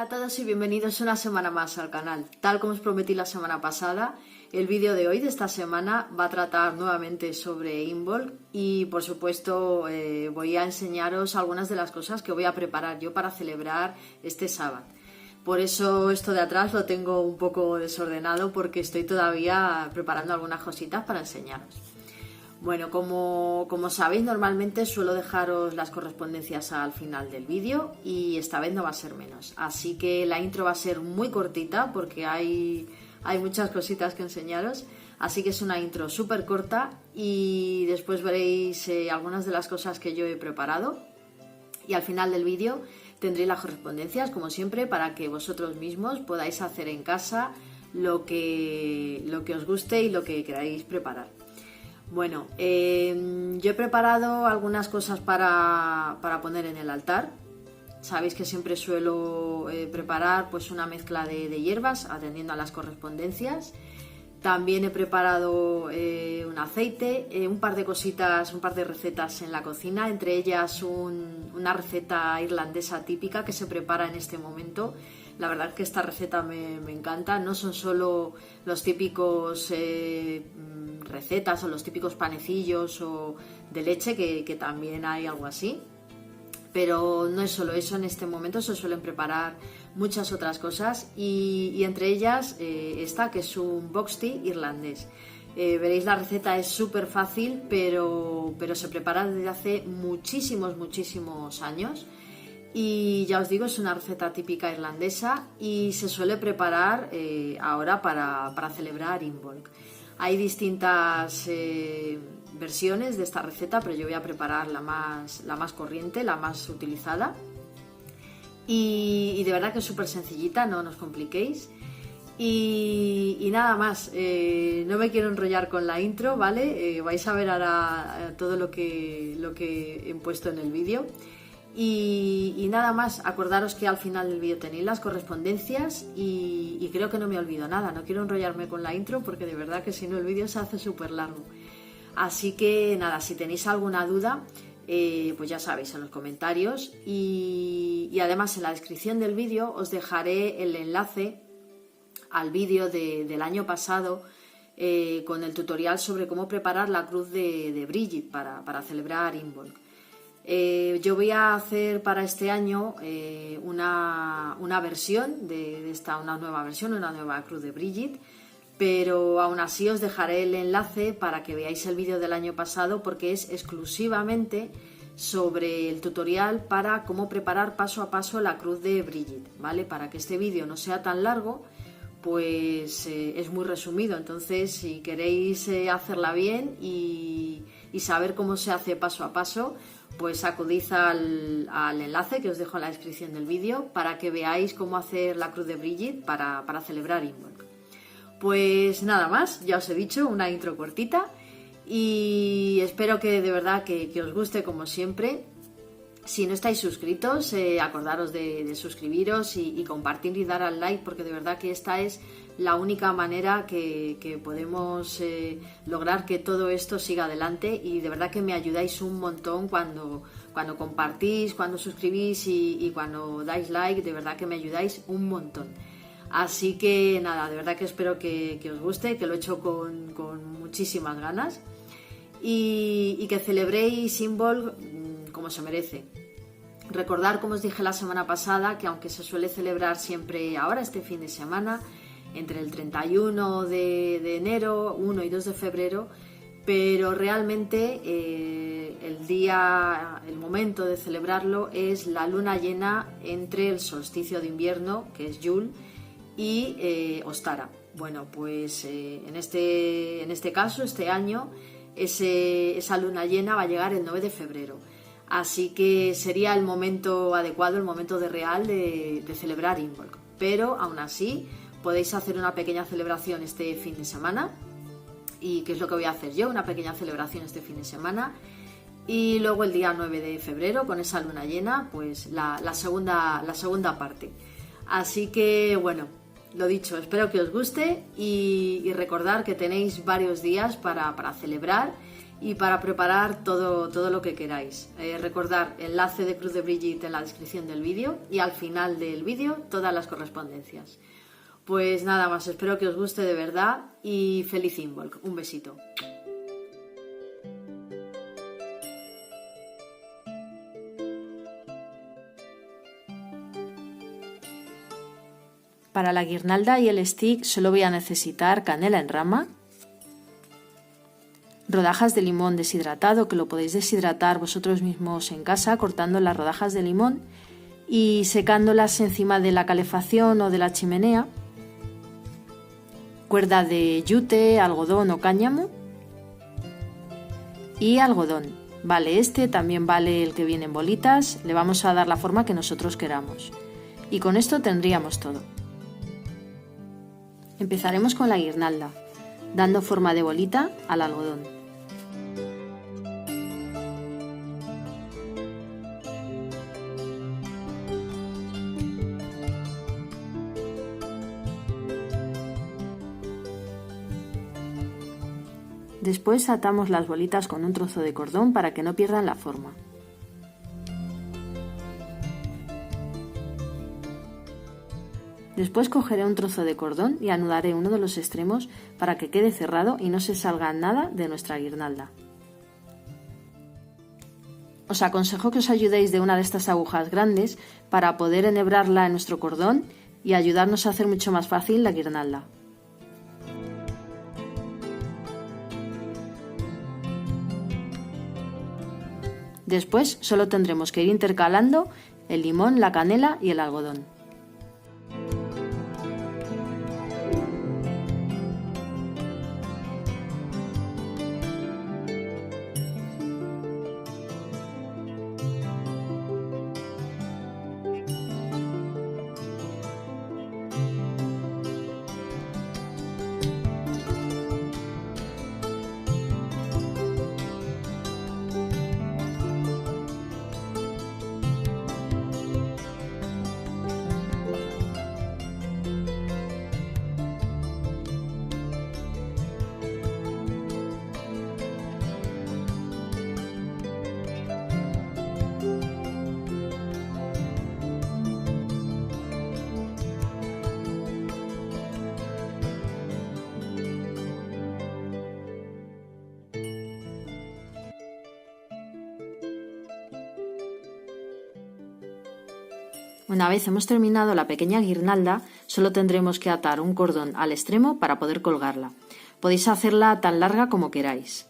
Hola a todos y bienvenidos una semana más al canal. Tal como os prometí la semana pasada, el vídeo de hoy, de esta semana, va a tratar nuevamente sobre Imbolc y por supuesto voy a enseñaros algunas de las cosas que voy a preparar yo para celebrar este sábado. Por eso esto de atrás lo tengo un poco desordenado porque estoy todavía preparando algunas cositas para enseñaros. Bueno, como sabéis, normalmente suelo dejaros las correspondencias al final del vídeo y esta vez no va a ser menos. Así que la intro va a ser muy cortita porque hay muchas cositas que enseñaros. Así que es una intro súper corta y después veréis algunas de las cosas que yo he preparado. Y al final del vídeo tendréis las correspondencias, como siempre, para que vosotros mismos podáis hacer en casa lo que os guste y lo que queráis preparar. Bueno, yo he preparado algunas cosas para poner en el altar. Sabéis que siempre suelo preparar pues una mezcla de hierbas atendiendo a las correspondencias. También he preparado un aceite, un par de cositas, un par de recetas en la cocina, entre ellas una receta irlandesa típica que se prepara en este momento. La verdad es que esta receta me encanta, no son solo los típicos recetas o los típicos panecillos o de leche, que también hay algo así, pero no es solo eso. En este momento se suelen preparar muchas otras cosas y entre ellas esta, que es un box tea irlandés. Veréis, la receta es súper fácil, pero se prepara desde hace muchísimos años. Y ya os digo, es una receta típica irlandesa y se suele preparar ahora para celebrar Imbolc. Hay distintas versiones de esta receta, pero yo voy a preparar la más corriente, la más utilizada. Y de verdad que es súper sencillita, no os compliquéis. Y nada más, no me quiero enrollar con la intro, ¿vale? Vais a ver ahora todo lo que he puesto en el vídeo. Y nada más, acordaros que al final del vídeo tenéis las correspondencias y creo que no me olvido nada. No quiero enrollarme con la intro porque de verdad que si no el vídeo se hace súper largo. Así que nada, si tenéis alguna duda, pues ya sabéis, en los comentarios y además en la descripción del vídeo os dejaré el enlace al vídeo del año pasado con el tutorial sobre cómo preparar la cruz de Bridget para celebrar Imbolc. Yo voy a hacer para este año una versión de esta, una nueva cruz de Bridget, pero aún así os dejaré el enlace para que veáis el vídeo del año pasado, porque es exclusivamente sobre el tutorial para cómo preparar paso a paso la cruz de Bridget, ¿vale? Para que este vídeo no sea tan largo, pues es muy resumido. Entonces, si queréis hacerla bien y saber cómo se hace paso a paso, pues acudid al enlace que os dejo en la descripción del vídeo para que veáis cómo hacer la cruz de Bridget para celebrar Imbolc. Pues nada más, ya os he dicho, una intro cortita y espero que de verdad que os guste como siempre. Si no estáis suscritos, acordaros de suscribiros y compartir y dar al like, porque de verdad que esta es la única manera que podemos lograr que todo esto siga adelante, y de verdad que me ayudáis un montón cuando compartís, cuando suscribís y cuando dais like. De verdad que me ayudáis un montón. Así que nada, de verdad que espero que os guste, que lo he hecho con muchísimas ganas y que celebréis Imbolc como se merece. Recordar, como os dije la semana pasada, que aunque se suele celebrar siempre ahora, este fin de semana, entre el 31 de enero, 1 y 2 de febrero, pero realmente el momento de celebrarlo es la luna llena entre el solsticio de invierno, que es Yule, y Ostara. Bueno, pues en este caso, este año, esa luna llena va a llegar el 9 de febrero. Así que sería el momento adecuado, el momento real de celebrar Imbolc. Pero aún así podéis hacer una pequeña celebración este fin de semana. ¿Y qué es lo que voy a hacer yo? Una pequeña celebración este fin de semana. Y luego el día 9 de febrero, con esa luna llena, pues la segunda parte. Así que bueno, lo dicho, espero que os guste y recordar que tenéis varios días para celebrar. y para preparar todo lo que queráis. Recordar enlace de Cruz de Brigitte en la descripción del vídeo y al final del vídeo todas las correspondencias. Pues nada más, espero que os guste de verdad y feliz Involk. Un besito. Para la guirnalda y el stick solo voy a necesitar canela en rama, rodajas de limón deshidratado, que lo podéis deshidratar vosotros mismos en casa cortando las rodajas de limón y secándolas encima de la calefacción o de la chimenea, cuerda de yute, algodón o cáñamo y algodón. Vale este, también vale el que viene en bolitas, le vamos a dar la forma que nosotros queramos. Y con esto tendríamos todo. Empezaremos con la guirnalda, dando forma de bolita al algodón. Después atamos las bolitas con un trozo de cordón para que no pierdan la forma. Después cogeré un trozo de cordón y anudaré uno de los extremos para que quede cerrado y no se salga nada de nuestra guirnalda. Os aconsejo que os ayudéis de una de estas agujas grandes para poder enhebrarla en nuestro cordón y ayudarnos a hacer mucho más fácil la guirnalda. Después solo tendremos que ir intercalando el limón, la canela y el algodón. Una vez hemos terminado la pequeña guirnalda, solo tendremos que atar un cordón al extremo para poder colgarla. Podéis hacerla tan larga como queráis.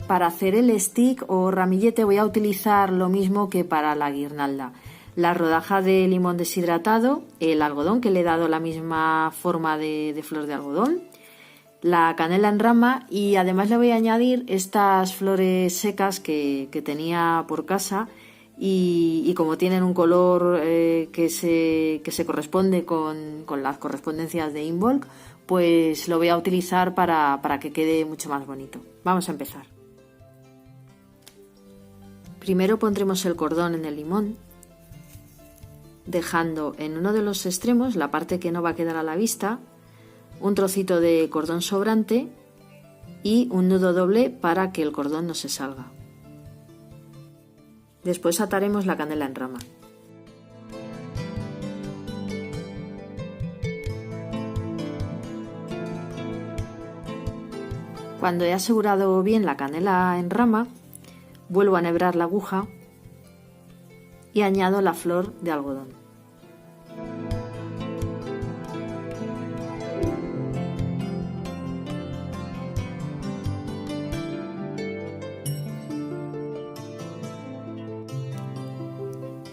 Para hacer el stick o ramillete voy a utilizar lo mismo que para la guirnalda. La rodaja de limón deshidratado, el algodón que le he dado la misma forma de flor de algodón, la canela en rama y además le voy a añadir estas flores secas que tenía por casa y como tienen un color que se corresponde con las correspondencias de Involk, pues lo voy a utilizar para que quede mucho más bonito. Vamos a empezar. Primero pondremos el cordón en el limón, dejando en uno de los extremos, la parte que no va a quedar a la vista, un trocito de cordón sobrante y un nudo doble para que el cordón no se salga. Después ataremos la canela en rama. Cuando he asegurado bien la canela en rama, vuelvo a enhebrar la aguja y añado la flor de algodón.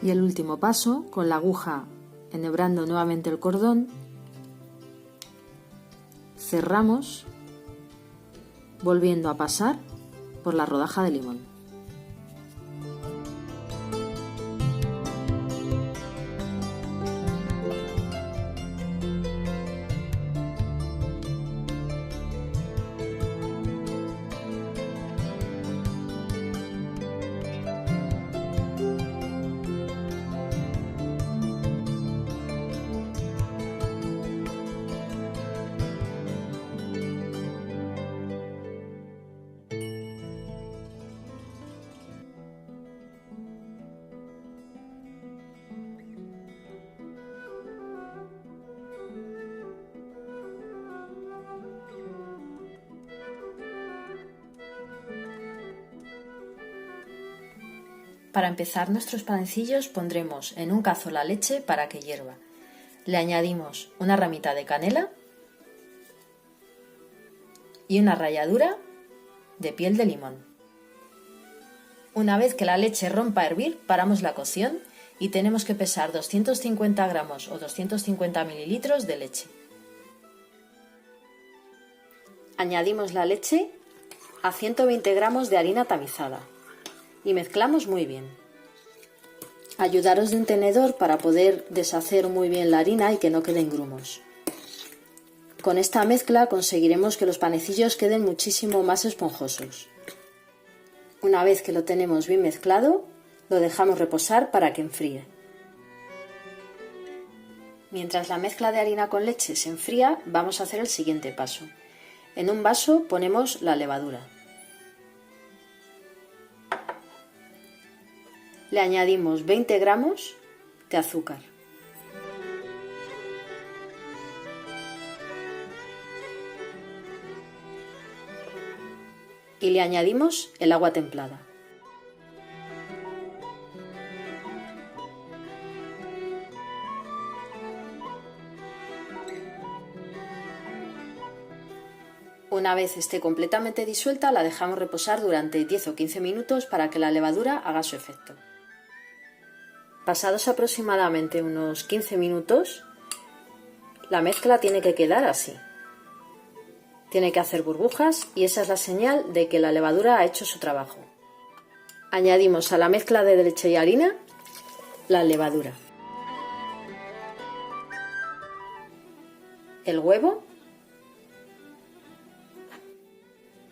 Y el último paso, con la aguja enhebrando nuevamente el cordón, cerramos volviendo a pasar por la rodaja de limón. Para empezar nuestros panecillos pondremos en un cazo la leche para que hierva. Le añadimos una ramita de canela y una ralladura de piel de limón. Una vez que la leche rompa a hervir, paramos la cocción y tenemos que pesar 250 gramos o 250 mililitros de leche. Añadimos la leche a 120 gramos de harina tamizada y mezclamos muy bien. Ayudaros de un tenedor para poder deshacer muy bien la harina y que no queden grumos. Con esta mezcla conseguiremos que los panecillos queden muchísimo más esponjosos. Una vez que lo tenemos bien mezclado, lo dejamos reposar para que enfríe. Mientras la mezcla de harina con leche se enfría, vamos a hacer el siguiente paso. En un vaso ponemos la levadura. Le añadimos 20 gramos de azúcar. Y le añadimos el agua templada. Una vez esté completamente disuelta, la dejamos reposar durante 10 o 15 minutos para que la levadura haga su efecto. Pasados aproximadamente unos 15 minutos, la mezcla tiene que quedar así. Tiene que hacer burbujas y esa es la señal de que la levadura ha hecho su trabajo. Añadimos a la mezcla de leche y harina la levadura, el huevo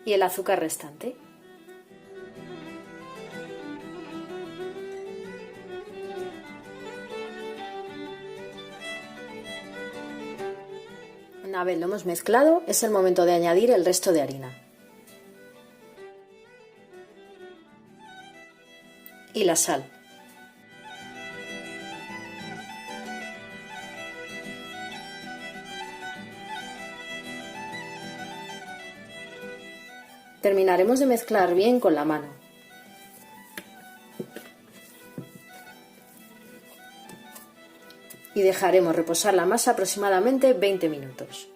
y el azúcar restante. Una vez lo hemos mezclado, es el momento de añadir el resto de harina. Y la sal. Terminaremos de mezclar bien con la mano. Y dejaremos reposar la masa aproximadamente 20 minutos.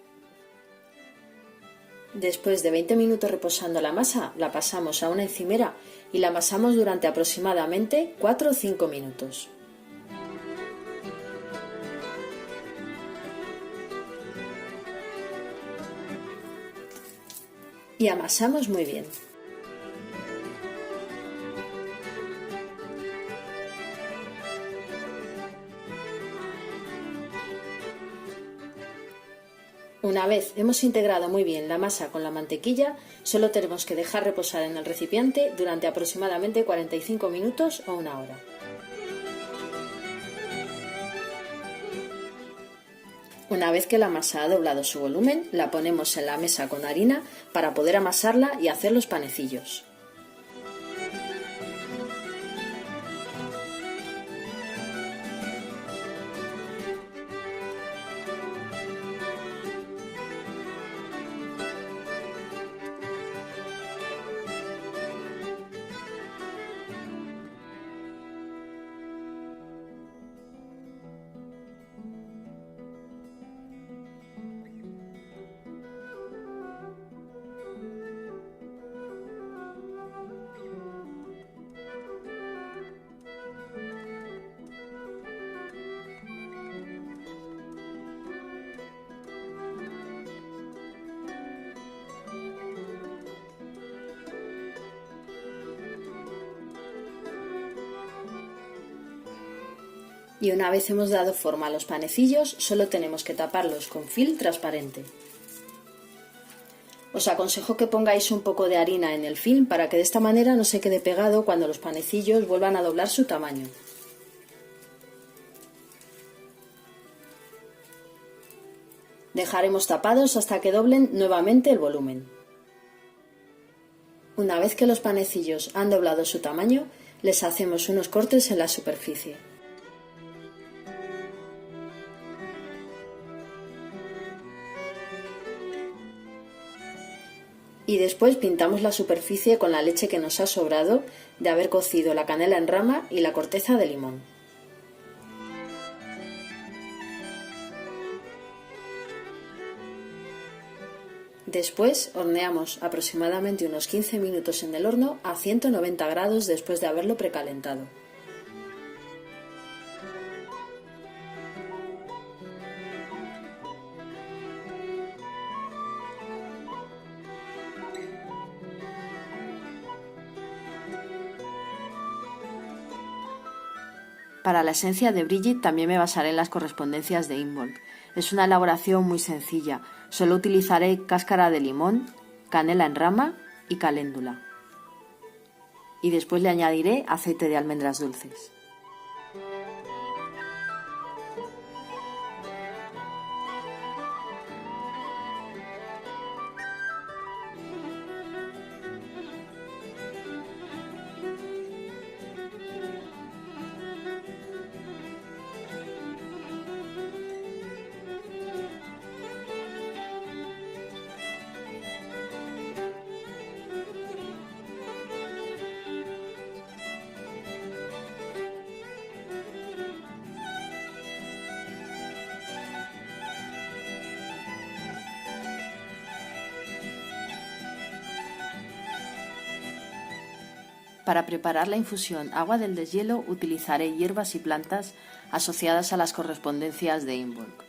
Después de 20 minutos reposando la masa, la pasamos a una encimera y la amasamos durante aproximadamente 4 o 5 minutos. Y amasamos muy bien. Una vez hemos integrado muy bien la masa con la mantequilla, solo tenemos que dejar reposar en el recipiente durante aproximadamente 45 minutos o una hora. Una vez que la masa ha doblado su volumen, la ponemos en la mesa con harina para poder amasarla y hacer los panecillos. Y una vez hemos dado forma a los panecillos, solo tenemos que taparlos con film transparente. Os aconsejo que pongáis un poco de harina en el film para que de esta manera no se quede pegado cuando los panecillos vuelvan a doblar su tamaño. Dejaremos tapados hasta que doblen nuevamente el volumen. Una vez que los panecillos han doblado su tamaño, les hacemos unos cortes en la superficie. Y después pintamos la superficie con la leche que nos ha sobrado de haber cocido la canela en rama y la corteza de limón. Después horneamos aproximadamente unos 15 minutos en el horno a 190 grados después de haberlo precalentado. Para la esencia de Brigitte también me basaré en las correspondencias de Involk. Es una elaboración muy sencilla. Solo utilizaré cáscara de limón, canela en rama y caléndula. Y después le añadiré aceite de almendras dulces. Para preparar la infusión agua del deshielo utilizaré hierbas y plantas asociadas a las correspondencias de Involk.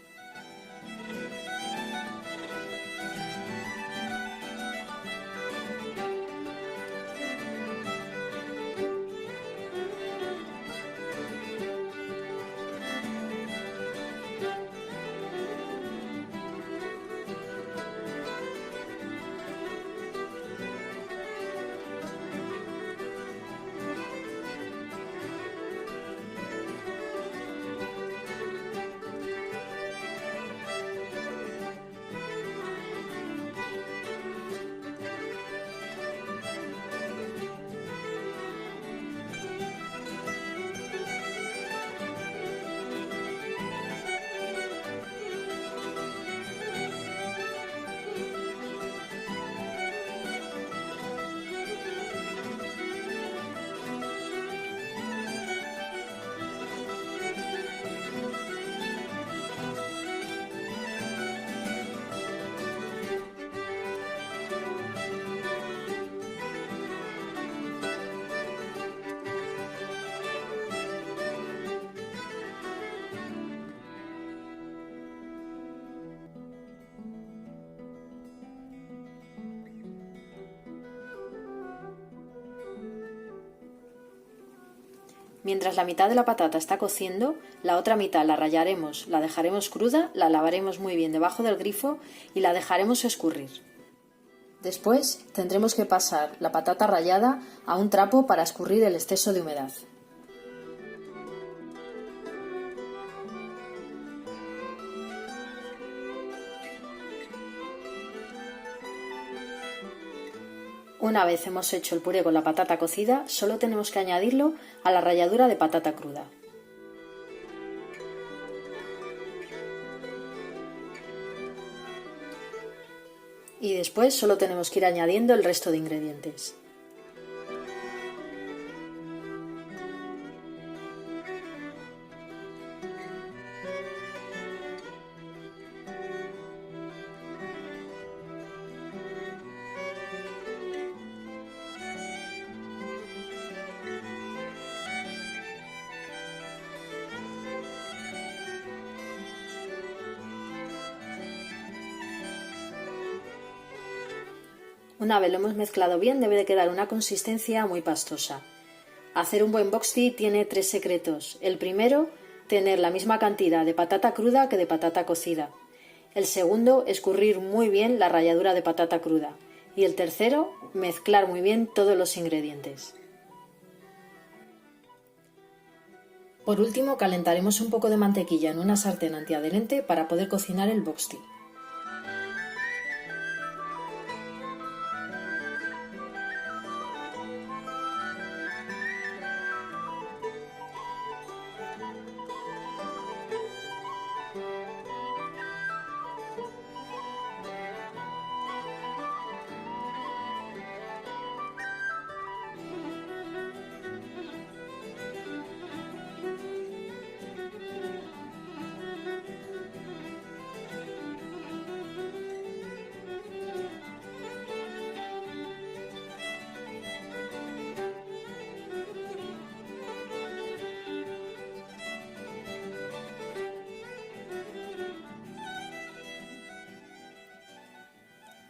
Mientras la mitad de la patata está cociendo, la otra mitad la rallaremos, la dejaremos cruda, la lavaremos muy bien debajo del grifo y la dejaremos escurrir. Después tendremos que pasar la patata rallada a un trapo para escurrir el exceso de humedad. Una vez hemos hecho el puré con la patata cocida, solo tenemos que añadirlo a la ralladura de patata cruda. Y después solo tenemos que ir añadiendo el resto de ingredientes. Una vez lo hemos mezclado bien, debe de quedar una consistencia muy pastosa. Hacer un buen box tea tiene 3 secretos. El primero, tener la misma cantidad de patata cruda que de patata cocida. El segundo, escurrir muy bien la ralladura de patata cruda. Y el tercero, mezclar muy bien todos los ingredientes. Por último, calentaremos un poco de mantequilla en una sartén antiadherente para poder cocinar el box tea.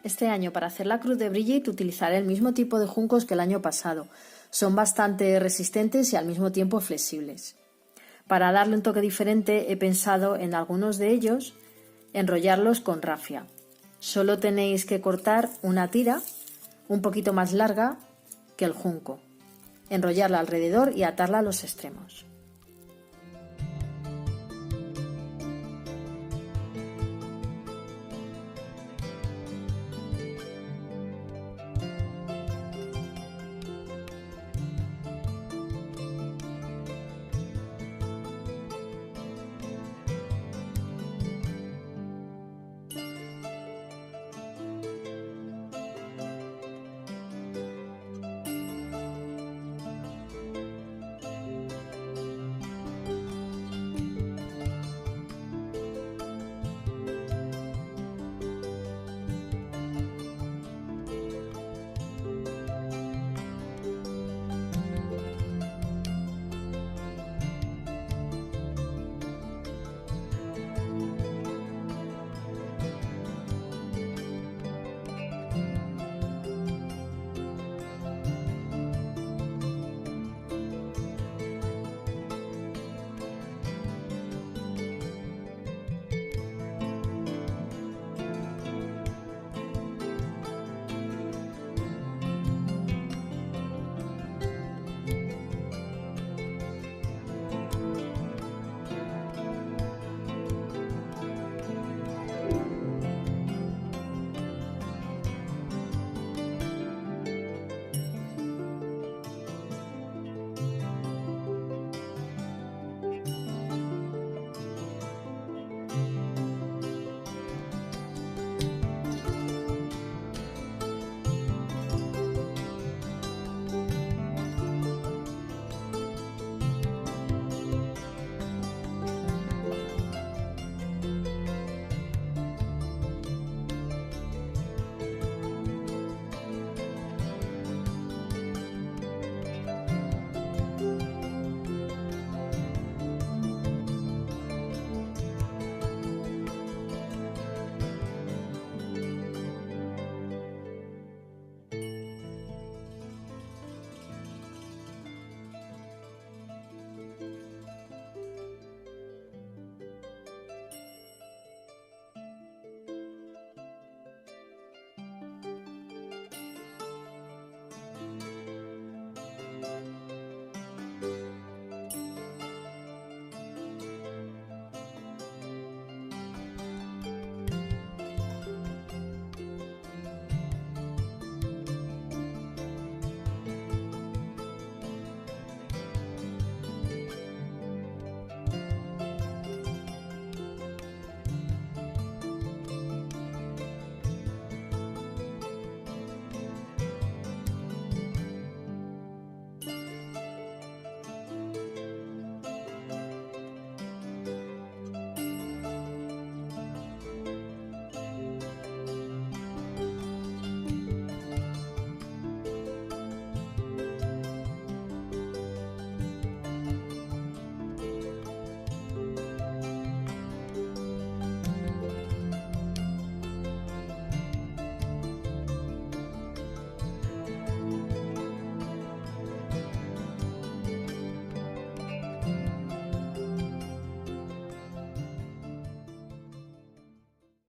Este año para hacer la cruz de Brigitte utilizaré el mismo tipo de juncos que el año pasado. Son bastante resistentes y al mismo tiempo flexibles. Para darle un toque diferente he pensado en algunos de ellos enrollarlos con rafia. Solo tenéis que cortar una tira un poquito más larga que el junco, enrollarla alrededor y atarla a los extremos.